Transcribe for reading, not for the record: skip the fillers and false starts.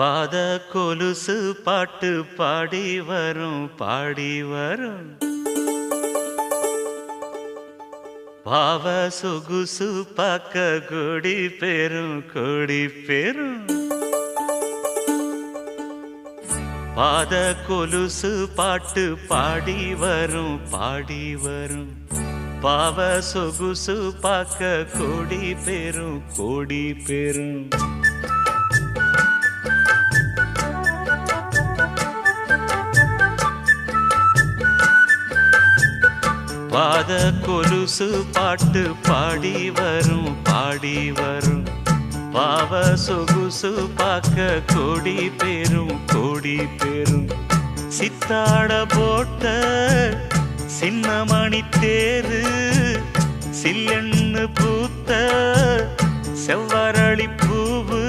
பாத கொலுசு பாட்டு பாடி வரும் பாடி வரும் பாவ சொகுசு பாக்க கொடி பெரும் கொடி பெரும் பாத கொலுசு பாட்டு பாடி வரும் பாடி வரும் பாவ சொகுசு பாக்க கொடி பெரும் கொடி பெரும் பாத கொலுசு பாட்டு பாடி வரும் பாடி வரும் பாவ சொகுசு பாக்க கொடி பெரும் கொடி பெரும் சித்தாட போட்ட சின்னமணி தேரு சில்லெண்ணு பூத்த செவ்வரளி பூவு